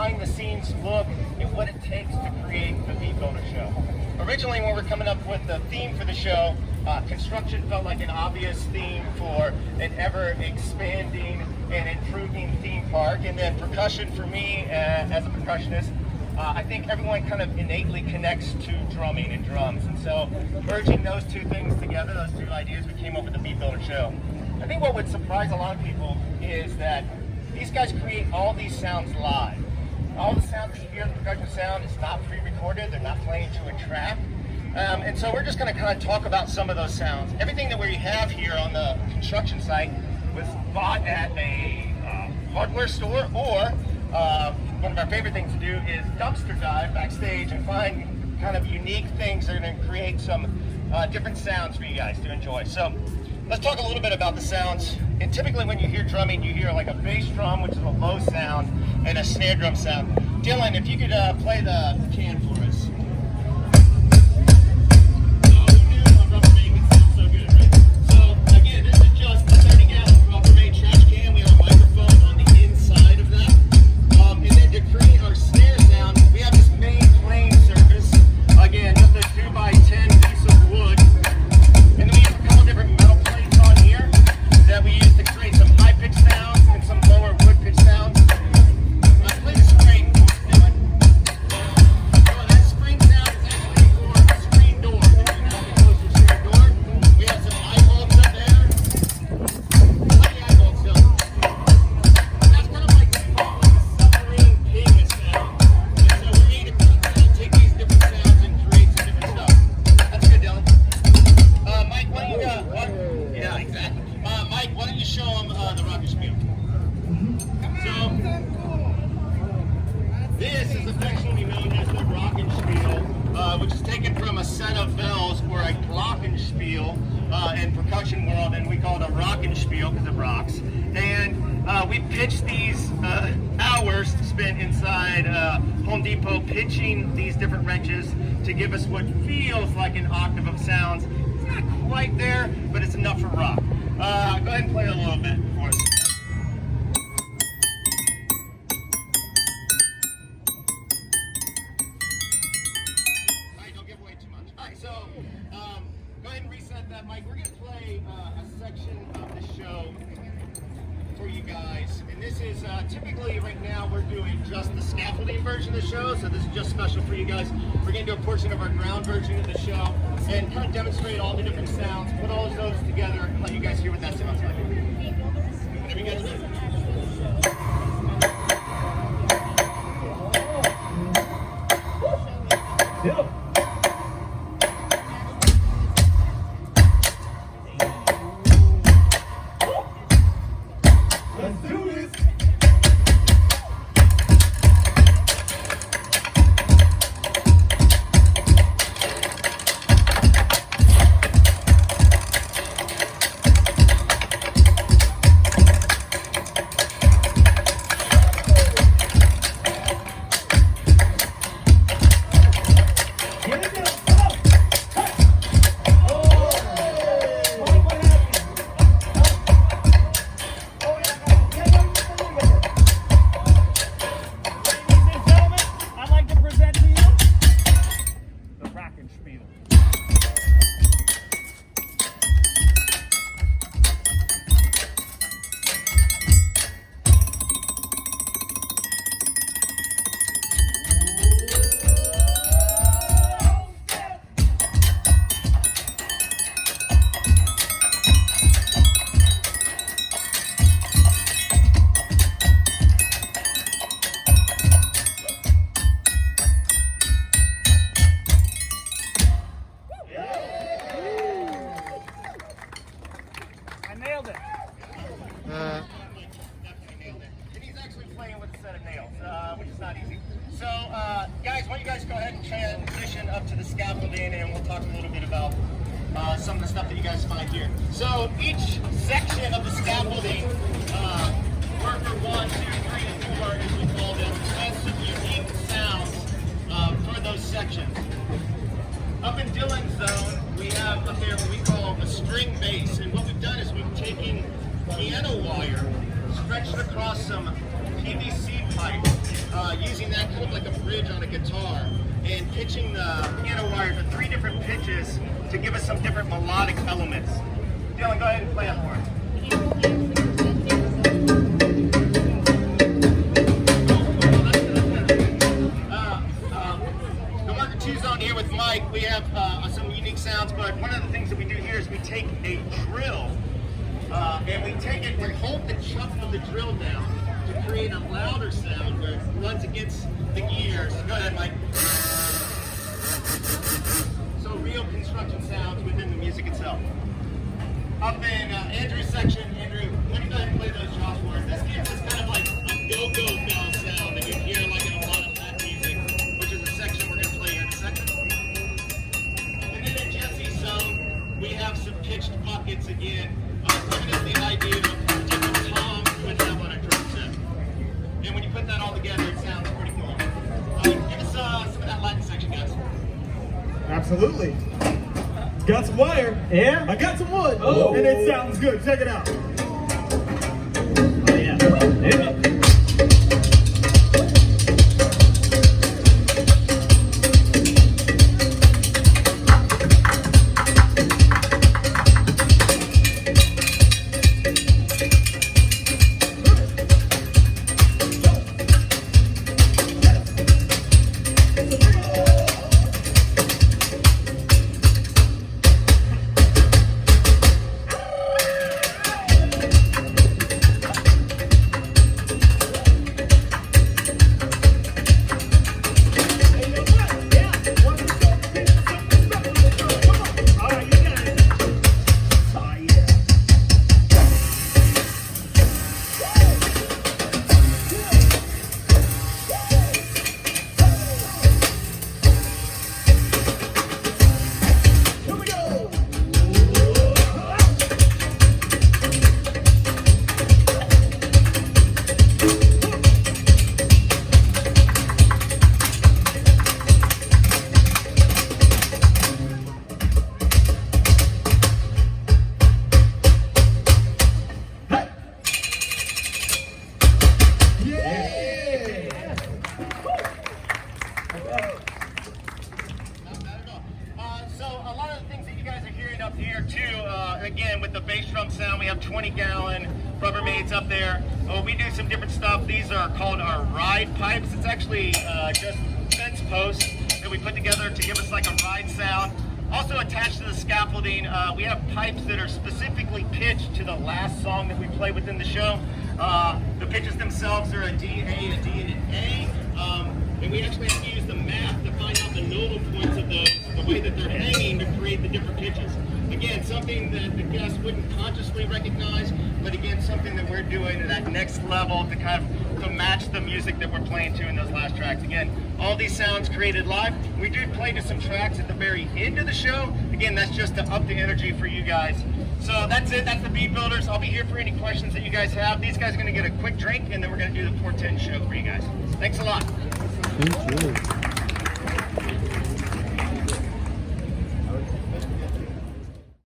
behind-the-scenes look at what it takes to create the Beat Builder Show. Originally, when we were coming up with the theme for the show, construction felt like an obvious theme for an ever-expanding and improving theme park. And then percussion for me, as a percussionist, I think everyone kind of innately connects to drumming and drums. And so merging those two things together, those two ideas, we came up with the Beat Builder Show. I think what would surprise a lot of people is that these guys create all these sounds live. All the sounds that you hear in the percussion sound is not pre-recorded, they're not playing to a track. And so we're just going to kind of talk about some of those sounds. Everything that we have here on the construction site was bought at a hardware store, or one of our favorite things to do is dumpster dive backstage and find kind of unique things that are going to create some different sounds for you guys to enjoy. So let's talk a little bit about the sounds. And typically when you hear drumming, you hear like a bass drum, which is a low sound, and a snare drum sound. Dylan, if you could play the can for us. Oh, who knew a Rubbermaid could sound so good, right? So again, this is just a 30-gallon Rubbermaid trash can. We have a microphone on the inside of that. And then to create our snare sound, we have this main plane surface. Again, just a 2x10 piece of wood. And then we have a couple different metal plates on here that we use to create some high-pitched sounds and some lower wood-pitched sounds. Play the screen, Dylan. So that screen sound is actually for a screen door. If you have to close your screen door, we have some eye bulbs up there. Play the eye bulbs, Dylan. That's kind of like the submarine ping sound. And so we need to take these different sounds and create some different stuff. That's good, Dylan. Mike, why don't you yeah, exactly. Mike, why don't you show them the Rockspiel? So, this is affectionately known as the Rockspiel, which is taken from a set of bells or a glockenspiel in percussion world, and we call it a Rockspiel because it rocks. And we pitch these hours spent inside Home Depot pitching these different wrenches to give us what feels like an octave of sounds. It's not quite there, but it's enough for rock. Go ahead and play a little bit for us. Alright, don't give away too much. Alright, so go ahead and reset that mic. We're going to play a section of the show for you guys. And this is typically right now we're doing just the scaffolding version of the show, so this is just special for you guys. We're going to do a portion of our ground version of the show and kind of demonstrate all the different sounds, put all those together, and let you guys hear what that sounds like. Whenever you guys are ready. Yeah. Guys, why don't you guys go ahead and transition up to the scaffolding, and we'll talk a little bit about some of the stuff that you guys find here. So each section of the scaffolding, worker 1, 2, 3, and 4, as we call them, has some unique sounds for those sections. Up in Dylan's zone, we have up there what we call a string bass, and what we've done is we've taken piano wire, stretched it across some PVC pipe, using that kind of like a bridge on a guitar and pitching the piano wire to 3 different pitches to give us some different melodic elements. Dylan, go ahead and play that for us. The Marker 2's on here with Mike. We have some unique sounds, but one of the things that we do here is we take a drill and we take it, we hold the chuck of the drill down to create a louder sound where it runs against the gears. Go ahead, Mike. So real construction sounds within the music itself. Up in Andrew's section, Andrew, let me go ahead and play those chops for us. This gives us kind of like a go-go bell sound that you hear like in a lot of pop music, which is the section we're going to play here in a second. And then in Jesse's zone, we have some pitched buckets again, giving us the idea of different toms would have on a drum set. And when you put that all together, it sounds pretty cool. Give us some of that Latin section, guys. Absolutely. Got some wire. Yeah. I got some wood. Oh. And it sounds good. Check it out. Oh yeah. Yeah. Up here too, again with the bass drum sound, we have 20-gallon Rubbermaids up there. We do some different stuff. These are called our ride pipes. It's actually just fence posts that we put together to give us like a ride sound. Also attached to the scaffolding, we have pipes that are specifically pitched to the last song that we play within the show. The pitches themselves are a D, A, a D, and an A. And we actually have to use the math to find out the nodal points of those, the way that they're hanging to create the different pitches. Again, something that the guests wouldn't consciously recognize, but again, something that we're doing at that next level to kind of to match the music that we're playing to in those last tracks. Again, all these sounds created live. We do play to some tracks at the very end of the show. Again, that's just to up the energy for you guys. So that's it. That's the Beat Builders. I'll be here for any questions that you guys have. These guys are going to get a quick drink, and then we're going to do the 410 show for you guys. Thanks a lot. Thank you.